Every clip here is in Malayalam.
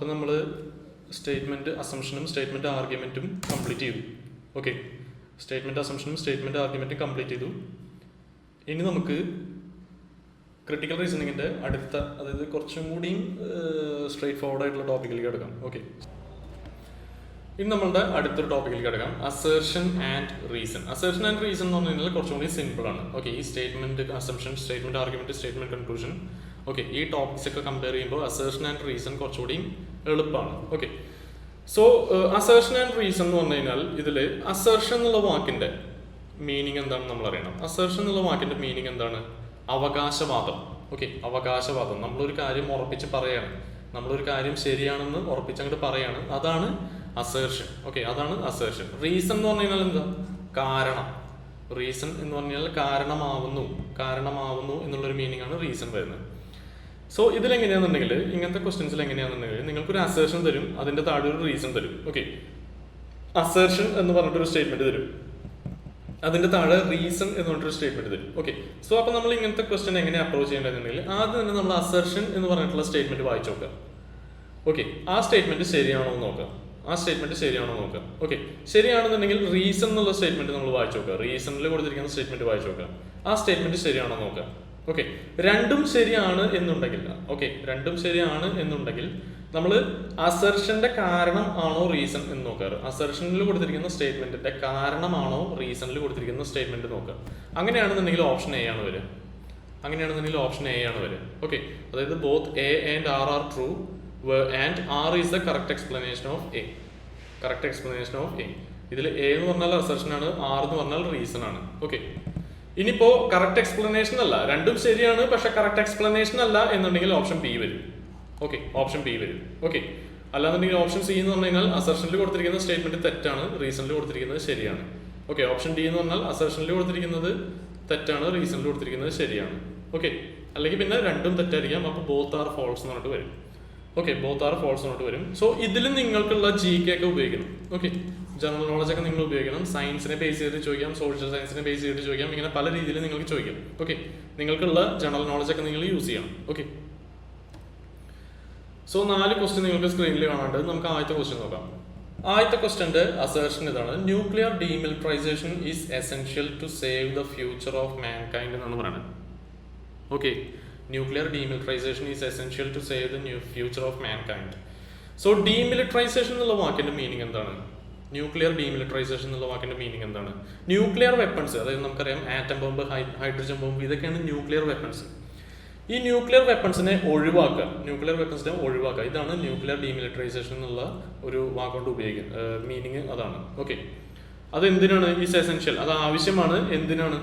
അപ്പോൾ നമ്മൾ സ്റ്റേറ്റ്മെൻറ്റ് അസംഷനും സ്റ്റേറ്റ്മെൻറ്റ് ആർഗ്യുമെൻറ്റും കംപ്ലീറ്റ് ചെയ്തു. ഓക്കെ, സ്റ്റേറ്റ്മെൻറ്റ് അസംഷനും സ്റ്റേറ്റ്മെൻറ്റ് ആർഗ്യുമെൻറ്റും കംപ്ലീറ്റ് ചെയ്തു. ഇനി നമുക്ക് ക്രിട്ടിക്കൽ റീസണിങ്ങിൻ്റെ അടുത്ത, അതായത് കുറച്ചും കൂടിയും സ്ട്രേറ്റ് ഫോർവേഡ് ആയിട്ടുള്ള ടോപ്പിക്കിലേക്ക് കിടക്കാം. ഓക്കെ, ഇനി നമ്മളുടെ അടുത്തൊരു ടോപ്പിക്കിലേക്ക് കിടക്കാം, assertion and reason. Assertion and reason എന്ന് പറഞ്ഞു കഴിഞ്ഞാൽ കുറച്ചും കൂടി സിമ്പിളാണ്. ഓക്കെ, ഈ statement assumption, statement argument, statement conclusion, okay, ഈ ടോപ്പിക്സ് ഒക്കെ കമ്പയർ ചെയ്യുമ്പോൾ അസേർഷൻ ആൻഡ് റീസൺ കുറച്ചുകൂടി എളുപ്പമാണ്. Okay, so assertion and reason എന്ന് പറഞ്ഞു കഴിഞ്ഞാൽ ഇതിൽ അസേർഷൻ എന്നുള്ള വാക്കിൻ്റെ മീനിങ് എന്താണെന്ന് നമ്മൾ അറിയണം. അസേർഷൻ എന്നുള്ള വാക്കിൻ്റെ മീനിങ് എന്താണ്? അവകാശവാദം. ഓക്കെ, അവകാശവാദം. നമ്മളൊരു കാര്യം ഉറപ്പിച്ച് പറയാണ്, നമ്മളൊരു കാര്യം ശരിയാണെന്ന് ഉറപ്പിച്ചങ്ങോട്ട് പറയാണ്, അതാണ് അസേർഷൻ. ഓക്കെ, അതാണ് അസേർഷൻ. റീസൺ എന്ന് പറഞ്ഞു കഴിഞ്ഞാൽ എന്താ? കാരണം. റീസൺ എന്ന് പറഞ്ഞാൽ കാരണമാവുന്നു എന്നുള്ളൊരു മീനിങ് ആണ് റീസൺ വരുന്നത്. സോ ഇതിലെങ്ങനെയാണെന്നുണ്ടെങ്കിൽ, ഇങ്ങനത്തെ ക്വസ്റ്റ്യൻസിൽ എങ്ങനെയാണെന്നുണ്ടെങ്കിൽ നിങ്ങൾക്കൊരു അസേർഷൻ തരും, അതിൻ്റെ താഴെ ഒരു റീസൺ തരും. ഓക്കെ, അസേർഷൻ എന്ന് പറഞ്ഞിട്ടൊരു സ്റ്റേറ്റ്മെന്റ് തരും, അതിൻ്റെ താഴെ റീസൺ എന്ന് പറഞ്ഞിട്ടൊരു സ്റ്റേറ്റ്മെന്റ് തരും. ഓക്കെ, സോ അപ്പോൾ നമ്മൾ ഇങ്ങനത്തെ ക്വസ്റ്റ്യൻ എങ്ങനെ അപ്രോച്ച് ചെയ്യേണ്ടതെന്നുണ്ടെങ്കിൽ ആദ്യം തന്നെ നമ്മൾ അസേർഷൻ എന്ന് പറഞ്ഞിട്ടുള്ള സ്റ്റേറ്റ്മെന്റ് വായിച്ചു നോക്കുക. ഓക്കെ, ആ സ്റ്റേറ്റ്മെന്റ് ശരിയാണോ എന്ന് നോക്കുക. ഓക്കെ, ശരിയാണെന്നുണ്ടെങ്കിൽ റീസൺ എന്നുള്ള സ്റ്റേറ്റ്മെന്റ് നമ്മൾ വായിച്ചു നോക്കുക. റീസണിൽ കൊടുത്തിരിക്കുന്ന സ്റ്റേറ്റ്മെന്റ് വായിച്ചു നോക്കുക. ആ സ്റ്റേറ്റ്മെന്റ് ശരിയാണോ നോക്കുക. ഓക്കെ, രണ്ടും ശരിയാണ് എന്നുണ്ടെങ്കിൽ നമ്മൾ അസർഷന്റെ കാരണം ആണോ റീസൺ എന്ന് നോക്കാറ്. അസർഷനിൽ കൊടുത്തിരിക്കുന്ന സ്റ്റേറ്റ്മെന്റിന്റെ കാരണമാണോ റീസണിൽ കൊടുത്തിരിക്കുന്ന സ്റ്റേറ്റ്മെന്റ് നോക്കുക. അങ്ങനെയാണെന്നുണ്ടെങ്കിൽ ഓപ്ഷൻ എ ആണ് വരിക. ഓക്കെ, അതായത് both A and R are true and R is the correct explanation of A. ഇതിൽ എ എന്ന് പറഞ്ഞാൽ അസർഷൻ ആണ്, ആർ എന്ന് പറഞ്ഞാൽ റീസൺ ആണ്. ഓക്കെ, ഇനിയിപ്പോ കറക്റ്റ് എക്സ്പ്ലനേഷൻ അല്ല, രണ്ടും ശരിയാണ് പക്ഷെ കറക്റ്റ് എക്സ്പ്ലനേഷൻ അല്ല എന്നുണ്ടെങ്കിൽ ഓപ്ഷൻ ബി വരും. ഓക്കെ, അല്ലാന്നുണ്ടെങ്കിൽ ഓപ്ഷൻ സി എന്ന് പറഞ്ഞു കഴിഞ്ഞാൽ അസർഷനിൽ കൊടുത്തിരിക്കുന്ന സ്റ്റേറ്റ്മെന്റ് തെറ്റാണ്, റീസണിൽ കൊടുത്തിരിക്കുന്നത് ശരിയാണ്. ഓക്കെ, ഓപ്ഷൻ ഡി എന്ന് പറഞ്ഞാൽ അസർഷനിൽ കൊടുത്തിരിക്കുന്നത് തെറ്റാണ്, റീസണിൽ കൊടുത്തിരിക്കുന്നത് ശരിയാണ്. ഓക്കെ, അല്ലെങ്കിൽ പിന്നെ രണ്ടും തെറ്റായിരിക്കാം, അപ്പോൾ ബോത്ത് ആർ ഫോൾസ് എന്ന് പറഞ്ഞിട്ട് വരും. സോ ഇതിൽ നിങ്ങൾക്കുള്ള GK ഒക്കെ ഉപയോഗിക്കണം. ഓക്കെ, ജനറൽ നോളജ് ഒക്കെ നിങ്ങൾ ഉപയോഗിക്കണം. സയൻസിനെ ബേസ് ചെയ്ത് ചോദിക്കാം, സോഷ്യൽ സയൻസിനെ ബേസ് ചെയ്ത് ചോദിക്കാം, ഇങ്ങനെ പല രീതിയിൽ നിങ്ങൾക്ക് ചോദിക്കാം. ഓക്കെ, നിങ്ങൾക്കുള്ള ജനറൽ നോളജ് ഒക്കെ നിങ്ങൾ യൂസ് ചെയ്യണം. ഓക്കെ, സോ 4 ക്വസ്റ്റ്യൻ നിങ്ങൾക്ക് സ്ക്രീനിൽ കാണാണ്ട് നമുക്ക് ആദ്യത്തെ ക്വസ്റ്റ്യൻ നോക്കാം. ആദ്യത്തെ ക്വസ്റ്റ്യന്റെ അസേർഷൻ ഇതാണ്: nuclear demilitarisation is essential to save the future of mankind എന്നാണ് പറയുന്നത്. Okay, nuclear demilitarisation is essential to save the future of mankind. So demilitarisation എന്നുള്ള വാക്കിന്റെ മീനിങ് എന്താണ്? ന്യൂക്ലിയർ എന്താണ്? ന്യൂക്ലിയർ വെപ്പൺസ്, അതായത് നമുക്കറിയാം ആറ്റം ബോംബ്, ഹൈഡ്രജൻ ബോംബ്, ഇതൊക്കെയാണ് ന്യൂക്ലിയർ വെപ്പൺസ്. ഈ ന്യൂക്ലിയർ വെപ്പൺസിനെ ഒഴിവാക്കുക, ഇതാണ് ന്യൂക്ലിയർ ഡീമിലിറ്ററൈസേഷൻ എന്നുള്ള ഒരു വാക്കുകൊണ്ട് ഉപയോഗിക്കുന്നത്. മീനിങ് അതാണ്. ഓക്കെ, അത് എന്തിനാണ്? ഈസ് എസെൻഷ്യൽ, അത് ആവശ്യമാണ്. എന്തിനാണ്?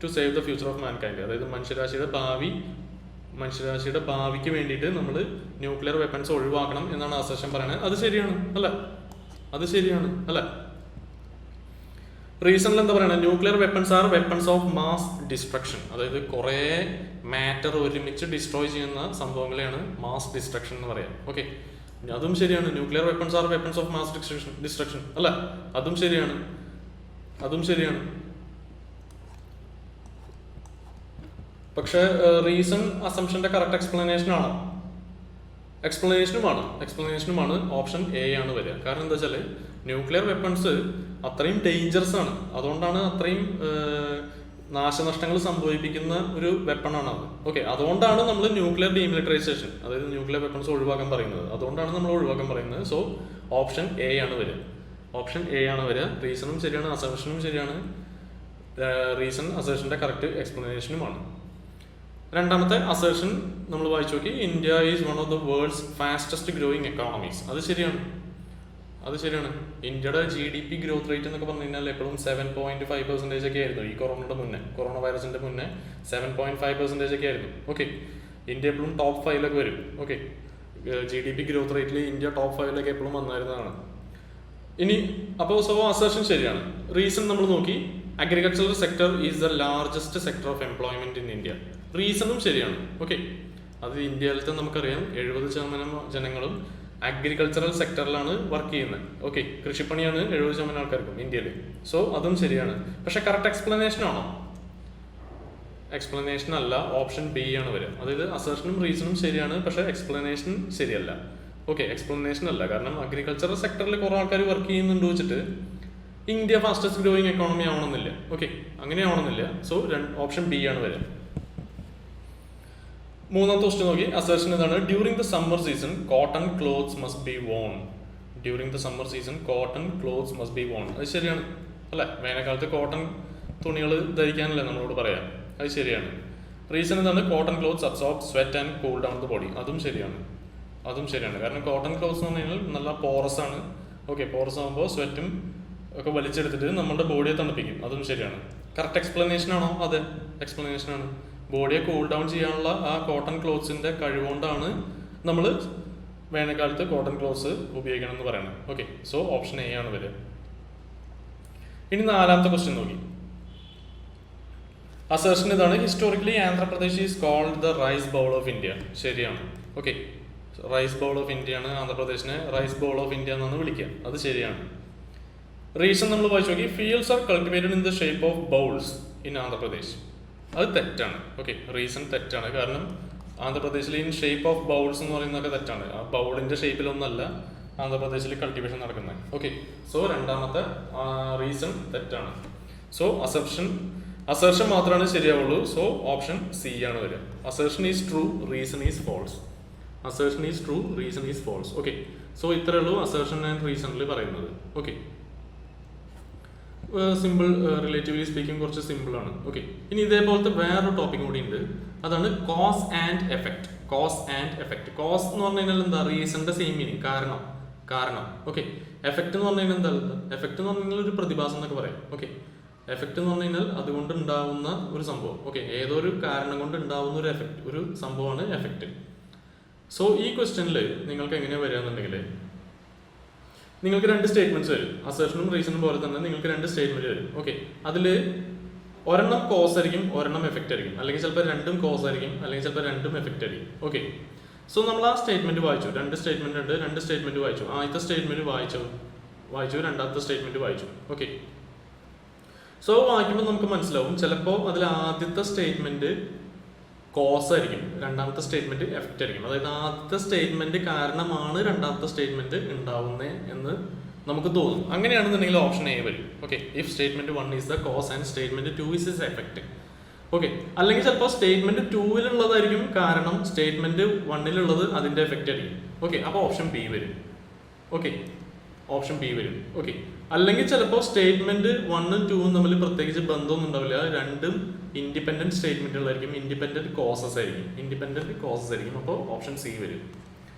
To save the future of mankind, അതായത് മനുഷ്യരാശിയുടെ ഭാവിക്ക് വേണ്ടിയിട്ട് നമ്മൾ ന്യൂക്ലിയർ വെപ്പൺസ് ഒഴിവാക്കണം എന്നാണ് അസർഷൻ പറയുന്നത്. അത് ശരിയാണ് അല്ല? റീസണിൽ എന്താ പറയുന്നത്? Nuclear weapons are weapons of mass destruction, അതായത് കുറേ മാറ്റർ ഒരുമിച്ച് ഡിസ്ട്രോയ് ചെയ്യുന്ന സംഭവങ്ങളെയാണ് മാസ് ഡിസ്ട്രക്ഷൻ എന്ന് പറയാം. ഓക്കെ, അതും ശരിയാണ്. Nuclear weapons are weapons of mass destruction അല്ല? അതും ശരിയാണ്. പക്ഷേ റീസൺ അസംഷന്റെ കറക്റ്റ് എക്സ്പ്ലനേഷനുമാണ്. ഓപ്ഷൻ എ ആണ് വരിക. കാരണം എന്താ വെച്ചാൽ ന്യൂക്ലിയർ വെപ്പൺസ് അത്രയും ഡേഞ്ചറസ് ആണ്, അതുകൊണ്ടാണ് അത്രയും നാശനഷ്ടങ്ങൾ സംഭവിപ്പിക്കുന്ന ഒരു വെപ്പണാണ് അത്. ഓക്കെ, അതുകൊണ്ടാണ് നമ്മൾ ന്യൂക്ലിയർ ഡീമിലിറ്ററൈസേഷൻ, അതായത് ന്യൂക്ലിയർ വെപ്പൺസ് ഒഴിവാക്കാൻ പറയുന്നത്. സോ ഓപ്ഷൻ എ ആണ് വരിക. റീസണും ശരിയാണ്, അസംഷനും ശരിയാണ്. റീസൺ അസേർഷന്റെ കറക്റ്റ് എക്സ്പ്ലനേഷനുമാണ്. രണ്ടാമത്തെ അസേർഷൻ നമ്മൾ വായിച്ചു നോക്കി, India is one of the world's fastest growing economies. അത് ശരിയാണ്. ഇന്ത്യയുടെ GDP ഗ്രോത്ത് റേറ്റ് എന്നൊക്കെ പറഞ്ഞു കഴിഞ്ഞാൽ എപ്പോഴും 7.5% ഒക്കെ ആയിരുന്നു. ഈ കൊറോണ വൈറസിന്റെ മുന്നേ 7.5% ഒക്കെ ആയിരുന്നു. ഓക്കെ, ഇന്ത്യ എപ്പോഴും ടോപ്പ് 5 വരും. ഓക്കെ, GDP ഗ്രോത്ത് റേറ്റിൽ ഇന്ത്യ ടോപ്പ് 5 എപ്പോഴും വന്നായിരുന്നതാണ്. ഇനി അപ്പോൾ സോ അസേർഷൻ ശരിയാണ്. റീസൺ നമ്മൾ നോക്കി, agricultural sector is the largest sector of employment in India. റീസണും ശരിയാണ്. ഓക്കെ, അത് ഇന്ത്യയിലത്തെ നമുക്കറിയാം 70% ജനങ്ങളും അഗ്രികൾച്ചറൽ സെക്ടറിലാണ് വർക്ക് ചെയ്യുന്നത്. ഓക്കെ, കൃഷിപ്പണിയാണ് 70% ആൾക്കാർക്കും ഇന്ത്യയിൽ. സോ അതും ശരിയാണ്. പക്ഷെ കറക്റ്റ് എക്സ്പ്ലനേഷൻ ആണോ? അല്ല, ഓപ്ഷൻ ബി ആണ് വരിക. അതായത് അസേർഷനും റീസണും ശരിയാണ്, പക്ഷെ എക്സ്പ്ലനേഷൻ ശരിയല്ല. ഓക്കെ, എക്സ്പ്ലനേഷൻ അല്ല. കാരണം അഗ്രികൾച്ചറൽ സെക്ടറിൽ കുറേ ആൾക്കാർ വർക്ക് ചെയ്യുന്നുണ്ട് വെച്ചിട്ട് ഇന്ത്യ ഫാസ്റ്റസ്റ്റ് ഗ്രോയിങ് എക്കോണമി ആവണമെന്നില്ല. ഓക്കെ, അങ്ങനെ ആവണമെന്നില്ല. സോ ഓപ്ഷൻ ബി ആണ് വരിക. മൂന്നാമത്തെ ക്വസ്റ്റ്യൻ നോക്കി. അസേർഷൻ ഇതാണ്: during the summer season cotton clothes must be worn. During the summer season cotton clothes must be worn. അത് ശരിയാണ് അല്ലേ? വേനൽക്കാലത്ത് കോട്ടൺ തുണികൾ ധരിക്കാനല്ലേ നമ്മളോട് പറയാം. അത് ശരിയാണ്. റീസൺ എന്താണ്? Cotton clothes absorb sweat and cool down the body. അതും ശരിയാണ്. കാരണം കോട്ടൺ ക്ലോത്ത്സ് എന്ന് പറഞ്ഞു കഴിഞ്ഞാൽ നല്ല പോറസ് ആണ്. ഓക്കെ, പോറസ് ആകുമ്പോൾ സ്വെറ്റും ഒക്കെ വലിച്ചെടുത്തിട്ട് നമ്മുടെ ബോഡിയെ തണുപ്പിക്കും. അതും ശരിയാണ്. കറക്റ്റ് എക്സ്പ്ലനേഷൻ ആണോ? അതെ, എക്സ്പ്ലനേഷൻ ആണ്. ബോഡിയെ കൂൾ ഡൗൺ ചെയ്യാനുള്ള ആ കോട്ടൺ ക്ലോത്ത്സിന്റെ കഴിവുകൊണ്ടാണ് നമ്മൾ വേനൽക്കാലത്ത് കോട്ടൺ ക്ലോത്ത്സ് ഉപയോഗിക്കണം എന്ന് പറയുന്നത്. ഓക്കെ, സോ ഓപ്ഷൻ എ ആണ് വരിക. ഇനി നാലാമത്തെ ക്വസ്റ്റ്യൻ നോക്കി. അസേർഷൻ ഇതാണ്: historically Andhra Pradesh is called the rice bowl of India. ശരിയാണ്. Okay, rice bowl of India ആണ് ആന്ധ്രാപ്രദേശിനെ റൈസ് ബൗൾ ഓഫ് ഇന്ത്യ എന്നാണ് വിളിക്കുക. അത് ശരിയാണ്. റീസൺ നമ്മൾ വായിച്ചു നോക്കി. Fields are cultivated in the shape of bowls in Andhra Pradesh. അത് തെറ്റാണ്. ഓക്കെ, റീസൺ തെറ്റാണ്. കാരണം ആന്ധ്രാപ്രദേശിൽ ഇൻ ഷേപ്പ് ഓഫ് ബൗൾസ് എന്ന് പറയുന്നതൊക്കെ തെറ്റാണ്. ആ ബൗളിന്റെ ഷേപ്പിലൊന്നല്ല ആന്ധ്രാപ്രദേശിൽ കൾട്ടിവേഷൻ നടക്കുന്നത്. ഓക്കെ, സോ രണ്ടാമത്തെ റീസൺ തെറ്റാണ്. സോ അസർഷൻ മാത്രമാണ് ശരിയാവുള്ളൂ. സോ ഓപ്ഷൻ സി ആണ് വരിക. Assertion is true, reason is false. Assertion is true, reason is false. Okay, so ഇത്രയേ ഉള്ളൂ അസേർഷൻ ആൻഡ് റീസണിൽ പറയുന്നത്. ഓക്കെ, സിമ്പിൾ, റിലേറ്റീവ്ലി സ്പീക്കിംഗ് കുറച്ച് സിമ്പിൾ ആണ്. ഓക്കെ, ഇനി ഇതേപോലത്തെ വേറൊരു ടോപ്പിക് കൂടി ഉണ്ട്. അതാണ് കോസ് ആൻഡ് എഫക്ട്. കോസ് എന്ന് പറഞ്ഞു കഴിഞ്ഞാൽ എന്താ? റീസണിന്റെ സെയിം മീനിങ്, കാരണം. ഓക്കെ, എഫക്ട് എന്ന് പറഞ്ഞു കഴിഞ്ഞാൽ എന്താ? എഫക്ട് എന്ന് പറഞ്ഞു കഴിഞ്ഞാൽ ഒരു പ്രതിഭാസം എന്നൊക്കെ പറയാം. ഓക്കെ, എഫക്ട് എന്ന് പറഞ്ഞു കഴിഞ്ഞാൽ അതുകൊണ്ട് ഉണ്ടാവുന്ന ഒരു സംഭവം. ഓക്കെ, ഏതോ ഒരു കാരണം കൊണ്ട് ഉണ്ടാവുന്ന ഒരു എഫക്ട്, ഒരു സംഭവമാണ് എഫക്ട്. സോ ഈ ക്വസ്റ്റ്യനിൽ നിങ്ങൾക്ക് എങ്ങനെയാണ് വരിക എന്നുണ്ടെങ്കിൽ, നിങ്ങൾക്ക് രണ്ട് സ്റ്റേറ്റ്മെന്റ്സ് വരും. അസേർഷനും റീസണും പോലെ തന്നെ നിങ്ങൾക്ക് രണ്ട് സ്റ്റേറ്റ്മെന്റ് വരും. ഓക്കെ, അതിൽ ഒരെണ്ണം കോസ് ആയിരിക്കും, ഒരെണ്ണം എഫക്റ്റ് ആയിരിക്കും. അല്ലെങ്കിൽ ചിലപ്പോൾ രണ്ടും കോസ് ആയിരിക്കും, അല്ലെങ്കിൽ ചിലപ്പോൾ രണ്ടും എഫക്റ്റ് ആയിരിക്കും. ഓക്കെ, സോ നമ്മൾ ആ സ്റ്റേറ്റ്മെന്റ് വായിച്ചു. രണ്ട് സ്റ്റേറ്റ്മെന്റ് ഉണ്ട്, രണ്ട് സ്റ്റേറ്റ്മെന്റ് വായിച്ചു. ആദ്യത്തെ സ്റ്റേറ്റ്മെന്റ് വായിച്ചു, രണ്ടാമത്തെ സ്റ്റേറ്റ്മെന്റ് വായിച്ചു. ഓക്കെ, സോ വായിക്കുമ്പോൾ നമുക്ക് മനസ്സിലാവും ചിലപ്പോൾ അതിൽ ആദ്യത്തെ സ്റ്റേറ്റ്മെന്റ് കോസ് ആയിരിക്കും, രണ്ടാമത്തെ സ്റ്റേറ്റ്മെന്റ് എഫക്റ്റ് ആയിരിക്കും. അതായത് ആദ്യത്തെ സ്റ്റേറ്റ്മെന്റ് കാരണമാണ് രണ്ടാമത്തെ സ്റ്റേറ്റ്മെന്റ് ഉണ്ടാവുന്നത് എന്ന് നമുക്ക് തോന്നും. അങ്ങനെയാണെന്നുണ്ടെങ്കിൽ ഓപ്ഷൻ എ വരും. Okay, if statement 1 is the cause and statement 2 is is effect. Okay, അല്ലെങ്കിൽ ചിലപ്പോൾ സ്റ്റേറ്റ്മെന്റ് 2-ലുള്ളതായിരിക്കും കാരണം, സ്റ്റേറ്റ്മെന്റ് 1-ലുള്ളത് അതിന്റെ എഫക്റ്റ് ആയിരിക്കും. ഓക്കെ, അപ്പോൾ ഓപ്ഷൻ ബി വരും. ഓക്കെ, ഓപ്ഷൻ ബി വരും. ഓക്കെ, അല്ലെങ്കിൽ ചിലപ്പോൾ സ്റ്റേറ്റ്മെന്റ് 1ഉം 2ഉം തമ്മിൽ പ്രത്യേകിച്ച് ബന്ധമൊന്നും ഉണ്ടാവില്ല. രണ്ടും ഇൻഡിപെൻഡന്റ് സ്റ്റേറ്റ്മെന്റുകളായിരിക്കും, ഇൻഡിപെൻഡന്റ് കോസസ് ആയിരിക്കും. അപ്പോൾ ഓപ്ഷൻ സി വരും.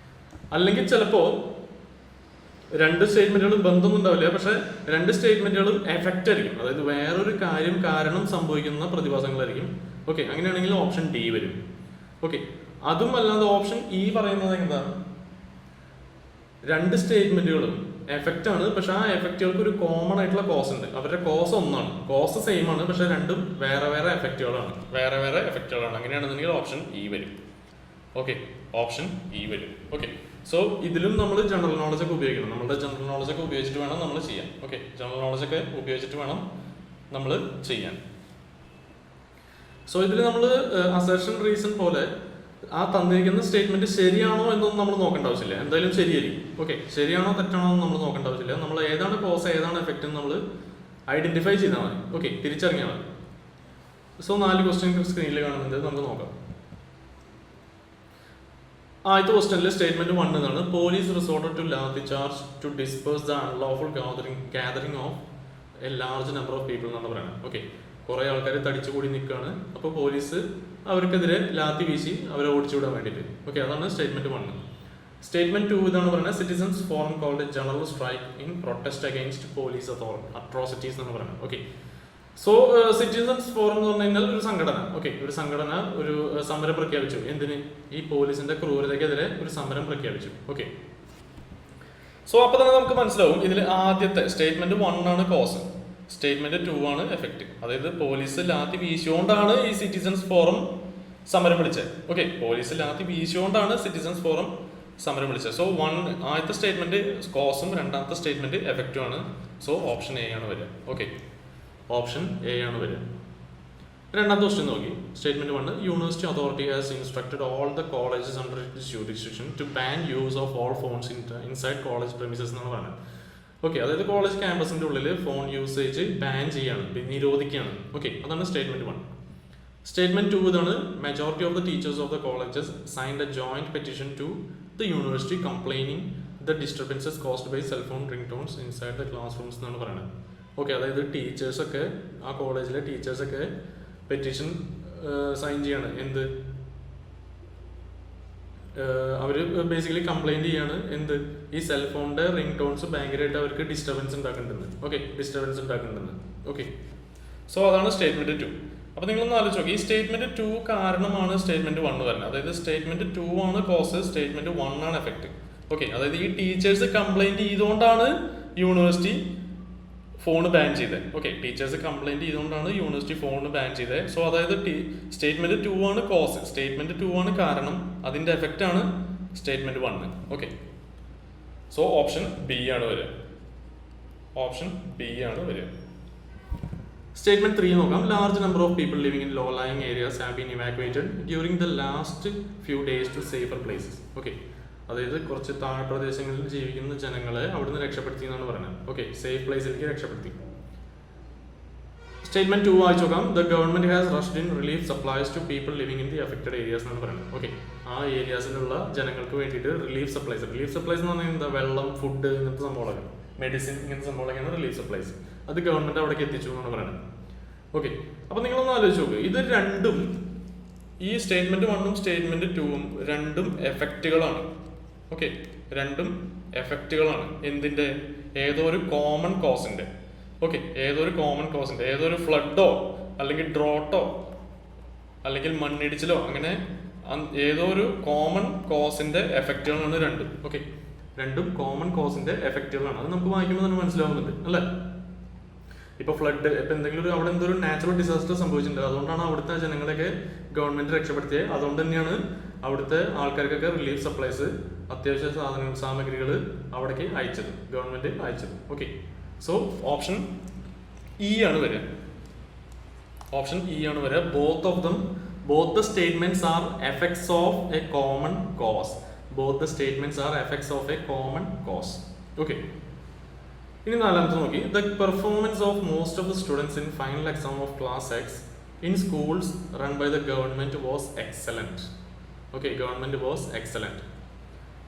അല്ലെങ്കിൽ ചിലപ്പോൾ രണ്ട് സ്റ്റേറ്റ്മെന്റുകളും ബന്ധമൊന്നും ഉണ്ടാവില്ല, പക്ഷെ രണ്ട് സ്റ്റേറ്റ്മെന്റുകളും എഫക്റ്റ് ആയിരിക്കും. അതായത് വേറൊരു കാരണം സംഭവിക്കുന്ന പ്രതിഭാസങ്ങളായിരിക്കും. ഓക്കെ, അങ്ങനെയാണെങ്കിൽ ഓപ്ഷൻ ഡി വരും. ഓക്കെ, അതും അല്ലാതെ ഓപ്ഷൻ ഇ പറയുന്നത് എന്താണ്? രണ്ട് സ്റ്റേറ്റ്മെന്റുകളും എഫക്റ്റ് ആണ്, പക്ഷെ ആ എഫക്റ്റുകൾക്ക് ഒരു കോമൺ ആയിട്ടുള്ള കോസ് ഉണ്ട്. അവരുടെ കോസ് ഒന്നാണ്, കോസ് സെയിം ആണ്, പക്ഷെ രണ്ടും വേറെ എഫക്റ്റുകളാണ്. അങ്ങനെയാണെന്നുണ്ടെങ്കിൽ ഓപ്ഷൻ ഇ വരും. ഓക്കെ, ഓപ്ഷൻ ഇ വരും. ഓക്കെ, സോ ഇതിലും നമ്മൾ ജനറൽ നോളജ് ഒക്കെ ഉപയോഗിക്കണം. നമ്മുടെ ജനറൽ നോളജ് ഒക്കെ ഉപയോഗിച്ചിട്ട് വേണം നമ്മൾ ചെയ്യാൻ. ഓക്കെ, ജനറൽ നോളജ് ഒക്കെ ഉപയോഗിച്ചിട്ട് വേണം നമ്മൾ ചെയ്യാൻ. സോ ഇതിൽ നമ്മൾ അസർഷൻ റീസൺ പോലെ ആ തന്നിരിക്കുന്ന സ്റ്റേറ്റ്മെന്റ് ശരിയാണോ എന്നൊന്നും നമ്മൾ നോക്കേണ്ട ആവശ്യമില്ല. എന്തായാലും ശരിയായിരിക്കും. ഓക്കെ, ശരിയാണോ തെറ്റാണോ എന്ന് നമ്മൾ നോക്കേണ്ട ആവശ്യമില്ല. നമ്മൾ ഏതാണ് കോസ് ഏതാണ് എഫക്റ്റ് എന്ന് നമ്മൾ ഐഡന്റിഫൈ ചെയ്താൽ മതി. ഓക്കെ, തിരിച്ചറിഞ്ഞാൽ മതി. സോ 4 ക്വസ്റ്റ്യൻ സ്ക്രീനിൽ കാണുന്നുണ്ട്, നമുക്ക് നോക്കാം. ആദ്യത്തെ ക്വസ്റ്റ്യനിൽ സ്റ്റേറ്റ്മെന്റ് 1 എന്നാണ്: police resorted to lathi charge to disperse the unlawful gathering of a large number of people എന്നാണ് പറയുന്നത്. ഓക്കെ, കുറെ ആൾക്കാർ തടിച്ചുകൂടി നിൽക്കുകയാണ്. അപ്പോൾ പോലീസ് അവർക്കെതിരെ ലാത്തി വീശി അവരെ ഓടിച്ചുവിടാൻ വേണ്ടിയിട്ട്. ഓക്കെ, അതാണ് സ്റ്റേറ്റ്മെന്റ് 1. സ്റ്റേറ്റ്മെന്റ് 2 ഇതാണ് പറയുന്നത്: citizens forum called a general strike in protest against police atrocities എന്നാണ് പറയുന്നത്. ഓക്കെ, സോ സിറ്റിസൺസ് ഫോറം എന്ന് പറഞ്ഞു കഴിഞ്ഞാൽ ഒരു സംഘടന. ഓക്കെ, ഒരു സംഘടന ഒരു സമരം പ്രഖ്യാപിച്ചു. എന്തിന്? ഈ പോലീസിന്റെ ക്രൂരതയ്ക്കെതിരെ ഒരു സമരം പ്രഖ്യാപിച്ചു. ഓക്കെ, സോ അപ്പൊ തന്നെ നമുക്ക് മനസ്സിലാവും ഇതിൽ ആദ്യത്തെ സ്റ്റേറ്റ്മെന്റ് 1 ആണ് കോസ്, സ്റ്റേറ്റ്മെന്റ് 2 ആണ് എഫക്റ്റ്. അതായത് പോലീസ് ലാത്തി വീശിയോണ്ടാണ് ഈ സിറ്റിസൺസ് ഫോറം സമരം വിളിച്ചത്. ഓക്കെ, പോലീസ് ലാത്തി വീശിയോണ്ടാണ് സിറ്റിസൺസ് ഫോറം സമരം വിളിച്ചത്. സോ ആദ്യത്തെ സ്റ്റേറ്റ്മെന്റ് കോസും രണ്ടാമത്തെ സ്റ്റേറ്റ്മെന്റ് എഫക്റ്റും ആണ്. സോ ഓപ്ഷൻ എ ആണ് വരിക. ഓക്കെ, ഓപ്ഷൻ എ ആണ് വരിക. രണ്ടാമത്തെ ക്വസ്റ്റ്യൻ നോക്കി statement 1 university authority has instructed all the colleges under its jurisdiction to ban use of all phones inside college premises എന്നാണ് പറയുന്നത്. ഓക്കെ, അതായത് കോളേജ് ക്യാമ്പസിന്റെ ഉള്ളിൽ ഫോൺ യൂസേജ് ബാൻ ചെയ്യാണ്, നിരോധിക്കുകയാണ്. ഓക്കെ, അതാണ് സ്റ്റേറ്റ്മെന്റ് 1. സ്റ്റേറ്റ്മെന്റ് 2 ഇതാണ് majority of the teachers of the colleges signed a joint petition to the university complaining the disturbances caused by cellphone ringtones inside the classrooms എന്നാണ് പറയുന്നത്. ഓക്കെ, അതായത് ടീച്ചേഴ്സൊക്കെ ആ കോളേജിലെ ടീച്ചേഴ്സൊക്കെ പെറ്റീഷൻ സൈൻ ചെയ്യാണ്. എന്ത് അവർ ബേസിക്കലി കംപ്ലൈൻറ്റ് ചെയ്യാണ്. എന്ത് ഈ സെൽഫോണിൻ്റെ റിംഗ് ടോൺസ് ഭയങ്കരമായിട്ട് അവർക്ക് ഡിസ്റ്റർബൻസ് ഉണ്ടാക്കുന്നുണ്ടെന്ന്. ഓക്കെ, ഡിസ്റ്റർബൻസ് ഉണ്ടാക്കുന്നുണ്ടെന്ന്. ഓക്കെ, സോ അതാണ് സ്റ്റേറ്റ്മെന്റ് 2. അപ്പോൾ നിങ്ങളൊന്ന് ആലോചിച്ച് നോക്കി, ഈ സ്റ്റേറ്റ്മെന്റ് 2 കാരണമാണ് സ്റ്റേറ്റ്മെന്റ് 1 വരുന്നത്. അതായത് സ്റ്റേറ്റ്മെന്റ് 2 ആണ് കോസ്, സ്റ്റേറ്റ്മെന്റ് 1 ആണ് എഫക്റ്റ്. ഓക്കെ, അതായത് ഈ ടീച്ചേഴ്സ് കംപ്ലൈൻറ്റ് ചെയ്തുകൊണ്ടാണ് യൂണിവേഴ്സിറ്റി ഫോൺ ബാൻ ചെയ്തത്. ഓക്കെ, ടീച്ചേഴ്സ് കംപ്ലൈൻറ്റ് ചെയ്തുകൊണ്ടാണ് യൂണിവേഴ്സിറ്റി ഫോൺ ബാൻ ചെയ്തത്. സോ അതായത് സ്റ്റേറ്റ്മെന്റ് 2 ആണ് കോസ്, സ്റ്റേറ്റ്മെന്റ് 2 ആണ് കാരണം, അതിന്റെ എഫക്റ്റ് ആണ് statement 1. Okay, so option B ആണ് വരിക. ഓപ്ഷൻ ബി ആണ് വരിക. സ്റ്റേറ്റ്മെന്റ് 3 നോക്കാം. Large number of people living in low lying areas have been evacuated during the last few days to safer places. Okay, അതായത് കുറച്ച് താഴ്പ്രദേശങ്ങളിൽ ജീവിക്കുന്ന ജനങ്ങളെ അവിടുന്ന് രക്ഷപ്പെടുത്തി എന്നാണ് പറയുന്നത്. ഓക്കെ, സേഫ് പ്ലേസിലേക്ക് രക്ഷപ്പെടുത്തി. സ്റ്റേറ്റ്മെന്റ് 2 വായിച്ചു നോക്കാം. The government has rushed in relief supplies to people living in the affected areas എന്നാണ് പറയുന്നത്. ഓക്കെ, ആ ഏരിയാസിലുള്ള ജനങ്ങൾക്ക് വേണ്ടിയിട്ട് റിലീഫ് സപ്ലൈസ് എന്ന് പറഞ്ഞാൽ എന്താ, വെള്ളം, ഫുഡ്, ഇങ്ങനത്തെ സംഭവങ്ങളൊക്കെ, മെഡിസിൻ, ഇങ്ങനത്തെ സംഭവങ്ങളൊക്കെയാണ് റിലീഫ് സപ്ലൈസ്. അത് ഗവൺമെന്റ് അവിടേക്ക് എത്തിച്ചു എന്നാണ് പറയുന്നത്. ഓക്കെ, അപ്പൊ നിങ്ങളൊന്ന് ആലോചിച്ച് നോക്കുക, ഇത് രണ്ടും, ഈ സ്റ്റേറ്റ്മെന്റ് 1ഉം സ്റ്റേറ്റ്മെന്റ് 2ഉം രണ്ടും എഫക്റ്റുകളാണ്. ഓക്കെ, രണ്ടും എഫക്റ്റുകളാണ്. എന്തിന്റെ? ഏതോ ഒരു കോമൺ കോസിന്റെ. ഓക്കെ, ഏതോ ഒരു കോമൺ കോസിന്റെ, ഏതോ ഒരു ഫ്ലഡോ അല്ലെങ്കിൽ ഡ്രോട്ടോ അല്ലെങ്കിൽ മണ്ണിടിച്ചിലോ, അങ്ങനെ ഏതോ ഒരു കോമൺ കോസിന്റെ എഫക്റ്റുകളാണ് രണ്ടും. ഓക്കെ, രണ്ടും കോമൺ കോസിന്റെ എഫക്റ്റുകളാണ്. അത് നമുക്ക് വായിക്കുമ്പോൾ തന്നെ മനസ്സിലാവുന്നുണ്ട് അല്ലേ? ഇപ്പൊ ഫ്ലഡ്, ഇപ്പൊ എന്തെങ്കിലും അവിടെ എന്തോ ഒരു നാച്ചുറൽ ഡിസാസ്റ്റർ സംഭവിച്ചിട്ടുണ്ട്, അതുകൊണ്ടാണ് അവിടുത്തെ ജനങ്ങളെയൊക്കെ ഗവൺമെന്റ് രക്ഷപ്പെടുത്തിയത്. അതുകൊണ്ട് തന്നെയാണ് അവിടുത്തെ ആൾക്കാർക്കൊക്കെ റിലീഫ് സപ്ലൈസ്, അത്യാവശ്യ സാമഗ്രികൾ അവിടേക്ക് അയച്ചത്, ഗവൺമെന്റ് അയച്ചത്. ഓക്കെ, സോ ഓപ്ഷൻ ഇ ആണ് വരിക. ഓപ്ഷൻ ഇ ആണ് വരിക. both the statements are effects of a common cause. Both the statements are effects of a common cause. Okay. ഇനി നാലാമത്തെ നോക്കി. The performance of most of the students in final exam of class X in schools run by the government was excellent. Okay, government was excellent.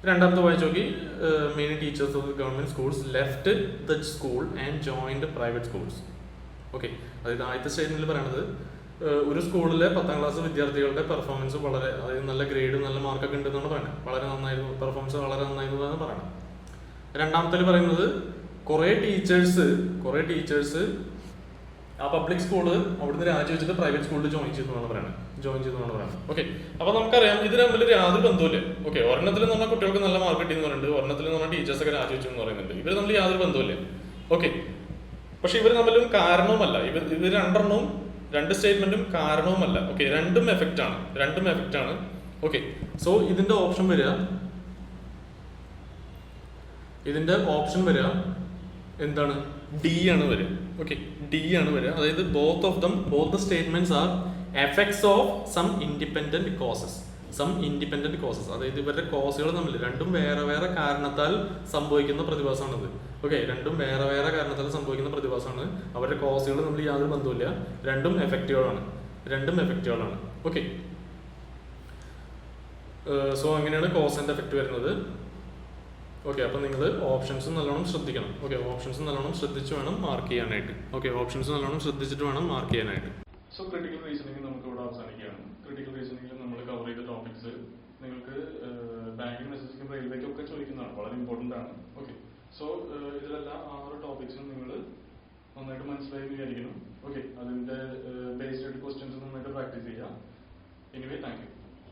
രണ്ടാമത്തെ വായിച്ചു നോക്കി. Many teachers of the government schools left the school and joined private schools. Okay, അതായത് ആദ്യത്തെ സ്റ്റേറ്റ്മെന്റിൽ പറയുന്നത് ഒരു സ്കൂളിലെ 10ാം ക്ലാസ് വിദ്യാർത്ഥികളുടെ പെർഫോമൻസ് വളരെ, അതായത് നല്ല ഗ്രേഡ്, നല്ല മാർക്കൊക്കെ ഉണ്ടെന്നാണ് പറയുന്നത്. വളരെ നന്നായിരുന്നു, പെർഫോമൻസ് വളരെ നന്നായിരുന്നു എന്നാണ് പറയുന്നത്. രണ്ടാമത്തിൽ പറയുന്നത് കുറേ ടീച്ചേഴ്സ് ആ പബ്ലിക് സ്കൂള് അവിടുന്ന് രാജിവെച്ചിട്ട് പ്രൈവറ്റ് സ്കൂളിൽ ജോയിൻ ചെയ്തു എന്നാണ് പറയുന്നത്. ഓക്കെ, അപ്പൊ നമുക്കറിയാം ഇത് തമ്മിൽ യാതൊരു ബന്ധവുമില്ല. ഓക്കെ, ഒരെണ്ണത്തിൽ എന്ന് പറഞ്ഞാൽ കുട്ടികൾക്ക് നല്ല മാർക്ക് കിട്ടി എന്ന് പറയുന്നുണ്ട്, ഒരെണ്ണത്തിൽ എന്ന് പറഞ്ഞാൽ ടീച്ചേഴ്സ് ഒക്കെ രാജിവെച്ചു എന്ന് പറയുന്നുണ്ട്. ഇവർ തമ്മിൽ യാതൊരു ബന്ധവുമില്ല. ഓക്കെ, പക്ഷെ ഇവർ തമ്മിലും കാരണവുമല്ല. ഇവർ രണ്ടെണ്ണവും, രണ്ട് സ്റ്റേറ്റ്മെന്റും കാരണവുമല്ല. ഓക്കെ, രണ്ടും എഫക്റ്റ് ആണ്. ഓക്കെ, സോ ഇതിന്റെ ഓപ്ഷൻ വരിക എന്താണ്? ഡി ആണ് വരിക. ഓക്കെ, ഡി ആണ് വരിക. അതായത് both the statements are effects of some independent causes. അതായത് ഇവരുടെ കോസുകൾ തമ്മിൽ രണ്ടും വേറെ കാരണത്താൽ സംഭവിക്കുന്ന പ്രതിഭാസമാണിത്. ഓക്കെ, രണ്ടും വേറെ കാരണത്താൽ സംഭവിക്കുന്ന പ്രതിഭാസമാണ്. അവരുടെ കോസുകൾ തമ്മിൽ യാതൊരു ബന്ധവുമില്ല. രണ്ടും എഫക്റ്റുകളാണ്. ഓക്കെ, സോ അങ്ങനെയാണ് കോസ് ആൻഡ് എഫക്റ്റ് വരുന്നത്. ഓക്കെ, അപ്പം നിങ്ങൾ ഓപ്ഷൻസ് നല്ലോണം ശ്രദ്ധിക്കണം. ഓക്കെ, ഓപ്ഷൻസ് നല്ലോണം ശ്രദ്ധിച്ച് വേണം മാർക്ക് ചെയ്യാനായിട്ട്. സോ ക്രിട്ടിക്കൽ റീസണിങ് നമുക്ക് ഇവിടെ അവസാനിക്കുകയാണ്. ക്രിട്ടിക്കൽ റീസണിങ്ങിൽ നമ്മൾ കവർ ചെയ്ത ടോപ്പിക്സ് നിങ്ങൾക്ക് ബാങ്കിങ്, മെസ്സേജിങ്, റെയിൽവേക്ക് ഒക്കെ ചോദിക്കുന്നതാണ്, വളരെ ഇമ്പോർട്ടൻ്റ് ആണ്. ഓക്കെ, സോ ഇതിലെല്ലാം 6 ടോപ്പിക്സും നിങ്ങൾ നന്നായിട്ട് മനസ്സിലായി വിചാരിക്കണം. ഓക്കെ, അതിൻ്റെ ബേസ്ഡ് ക്വസ്റ്റ്യൻസ് നന്നായിട്ട് പ്രാക്ടീസ് ചെയ്യാം. Anyway, thank you.